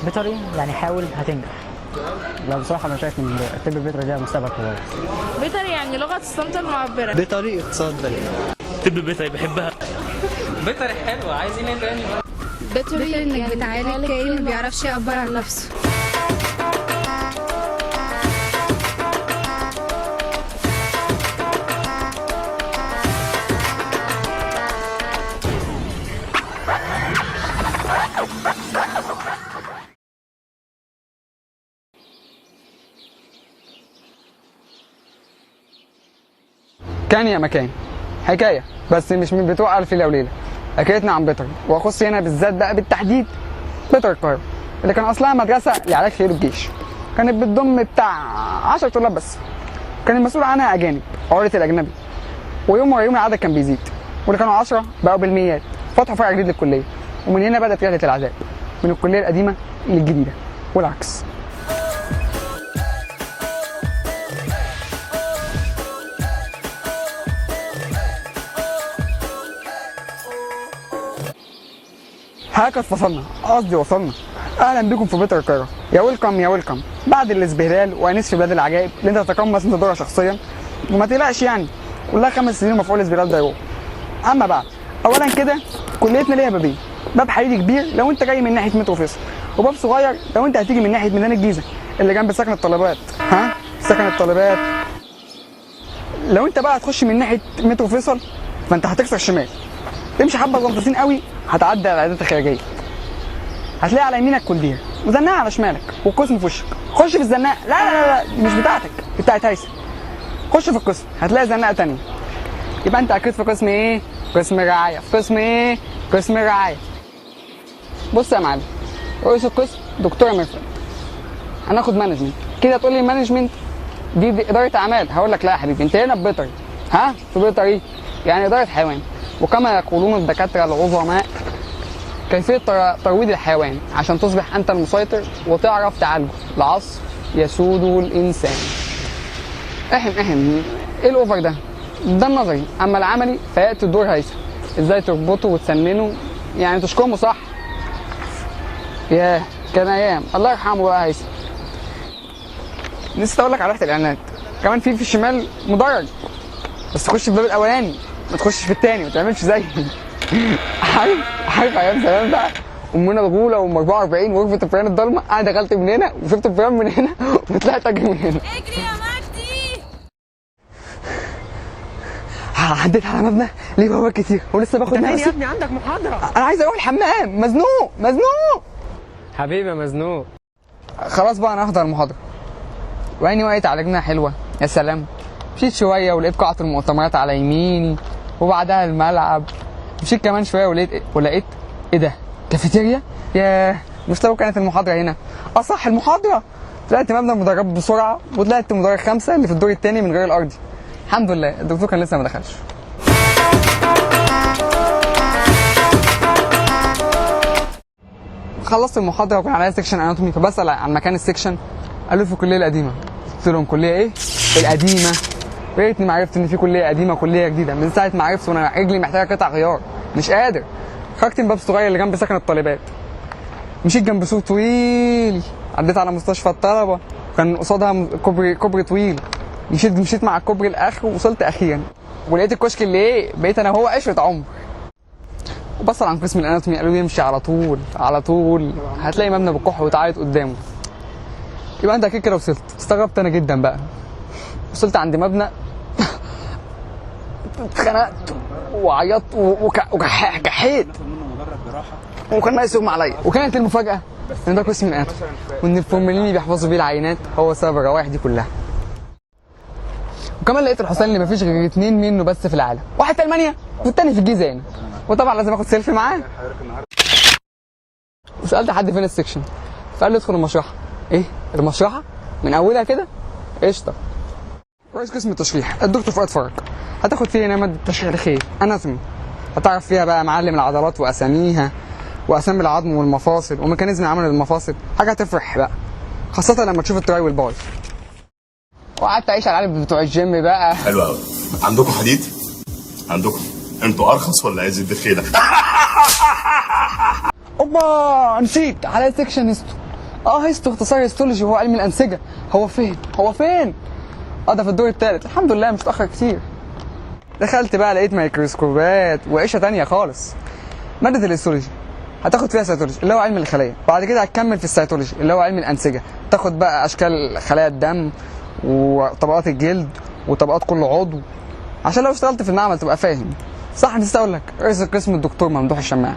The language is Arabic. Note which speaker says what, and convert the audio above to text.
Speaker 1: بيطري يعني حاول هتنجح. لا بصراحة أنا شايف إن الطب البيطري ده مستقبل كويس.
Speaker 2: بيطري يعني لغة الصمت المعبرة.
Speaker 3: بيطري اقتصاد بلد.
Speaker 4: طب بيطري بحبها. بيطري حلوة، عايزين ايه تاني؟
Speaker 5: بيطري انك بتعالج كائن ما بيعرفش يعبر عن نفسه.
Speaker 6: كان يا مكان حكايه بس مش من بتوع الف ليله وليله. حكايتنا عن بيطري، واخص هنا بالذات بقى بالتحديد بيطري القاهره اللي كان اصلها مدرسه لعلاج خير الجيش. كانت بتضم بتاع 10 طلاب بس، كان المسؤول عنها اجانب عقله الاجنبي، ويوم ورا يوم العدد كان بيزيد، واللي كانوا 10 بقوا بالميات. فتحوا فرع جديد للكليه، ومن هنا بدات رحله العذاب من الكليه القديمه للجديده والعكس. هكذا فصلنا، قصدي وصلنا. اهلا بكم في بيطري القاهره، يا ويلكم يا ويلكم. بعد الازبهلال وانيس في بلاد العجائب اللي انت تتقمص انت دورها شخصيا، وما تقلقش يعني كلها 5 سنين مفعول الازبهلال ده يروح. اما بعد، اولا كده كليتنا ليها بابين، باب حديدي كبير لو انت جاي من ناحيه مترو فيصل، وباب صغير لو انت هتيجي من ناحيه ميدان الجيزه اللي جنب سكن الطالبات. ها؟ سكن الطالبات. لو انت بقى هتخش من ناحيه مترو فيصل فانت هتكسر شمال، تمشي حبه غلطتين قوي هتعدي على العيادات الخارجيه، هتلاقي على يمينك كولدير وزناقه على شمالك والقسم في وشك. خش في الزناقه، لا مش بتاعتك، بتاعت هيثم. خش في القسم هتلاقي زناقه تانية، يبقى انت اكيد في قسم ايه؟ قسم رعايه. في قسم ايه؟ قسم رعايه. بص يا معلم، رئيس القسم دكتوره ميرفت. هناخد مانجمنت كده. تقول لي مانجمنت دي اداره اعمال، هقول لك لا يا حبيبي انت هنا في بيطري. ها؟ في بيطري يعني اداره حيوان، وكما يقولون الدكاتره العظماء كيفيه ترويض الحيوان عشان تصبح انت المسيطر وتعرف تعالجه لعصر يسوده الانسان. احم ايه الاوفر ده؟ ده النظري، اما العملي فياتي دور هيثم، ازاي تربطه وتسننه يعني تشكمه صح. ياه كان ايام، الله يرحمه بقى هيثم. نسيت اقول لك على ريحه الاعلانات، كمان في الشمال مدرج، بس تخش في الباب الاولاني ما تخشش في الثاني، ما تعملش زيي. عارف ايام زمان بقى امنا الغوله وام 44 وقفه الفيران الضلمه، انا دخلت من هنا وشفت الفيران من هنا وطلعت اجري من هنا.
Speaker 2: اجري يا مجدي.
Speaker 6: عديت على مبنى ليه بوابات كتير ولسه باخد نفسي.
Speaker 3: يا ابني عندك محاضره.
Speaker 6: انا عايز اروح الحمام، مزنوق.
Speaker 3: حبيبي يا مزنوق.
Speaker 6: خلاص بقى انا هحضر المحاضره، وعيني وقعت على جناح حلوه. يا سلام. مشيت شويه ولقيت قاعه المؤتمرات على يميني، وبعدها الملعب. مشيت كمان شويه ولقيت ايه ده؟ كافيتيريا؟ ياه، مش لو كانت المحاضره هنا. صح المحاضره. طلعت مبنى المدرجات بسرعه، وطلعت مدرج 5 اللي في الدور الثاني من غير الارضي. الحمد لله الدكتور كان لسه ما دخلش. خلصت المحاضره وكان عليا سيكشن اناتومي، فبسال عن مكان السيكشن. قالوا في الكليه القديمه. قلت لهم كليه ايه؟ القديمه. يا ريتني ما عرفت ان في كليه قديمه كليه جديده. من ساعه ما عرفت وانا رجلي محتاجه قطع غيار، مش قادر. خرجت من باب صغير اللي جنب سكن الطالبات، مشيت جنب سور طويل، عديت على مستشفى الطلبه كان قصادها كوبري طويل. مشيت مع الكوبري الاخر ووصلت اخيرا، ولقيت الكشك اللي ايه بقيت انا وهو عشره عمر. وبصل عن قسم الاناتومي، قالوا لي امشي على طول هتلاقي مبنى بالكح وتعيط قدامه. يبقى انت اكيد كده وصلت. استغربت انا جدا بقى. وصلت عند مبنى اتخنقت وعيطت وكحيت وكان ناقص يغمى عليا. وكانت المفاجاه ان ده قسم الاناتومي، وان الفورمالين اللي بيحفظوا بيه العينات هو سبب الروائح دي كلها. وكمان لقيت الحسين اللي مفيش غير 2 منه بس في العالم، واحد في المانيا والتاني في الجيزه هنا، وطبعا لازم اخد سيلفي معاه. وسالت حد فين السكشن، فقال لي ادخل المشرحه. ايه المشرحه؟ من اولها كده؟ قشطه. رئيس قسم التشريح الدكتور فؤاد فرج، هتاخد فيها هنا ماده تشريح الخير اناتومي، هتعرف فيها بقى معلم العضلات واساميها واسامي العظم والمفاصل وميكانيزم عمل المفاصل. حاجه هتفرح بقى، خاصه لما تشوف التراي والباي. وقعدت اعيش على العالم بتوع الجيم بقى.
Speaker 7: حلو قوي. عندكم حديد؟ عندكم. انتوا ارخص ولا عايز الدخيله؟
Speaker 6: اوبا نسيت على سيكشن هيستو اختصار هيستولوجي وهو علم الانسجه. هو فين؟ ده في الدور الثالث. الحمد لله مش متاخر كتير. دخلت بقى لقيت ميكروسكوبات وعيشه تانية خالص. ماده الهيستولوجي هتاخد فيها سيتولوجي اللي هو علم الخلايا، بعد كده هتكمل في السيتولوجي اللي هو علم الانسجه، تاخد بقى اشكال خلايا الدم وطبقات الجلد وطبقات كل عضو، عشان لو اشتغلت في المعمل تبقى فاهم. صح، نسيت اقول لك رئيس القسم الدكتور ممدوح الشماع.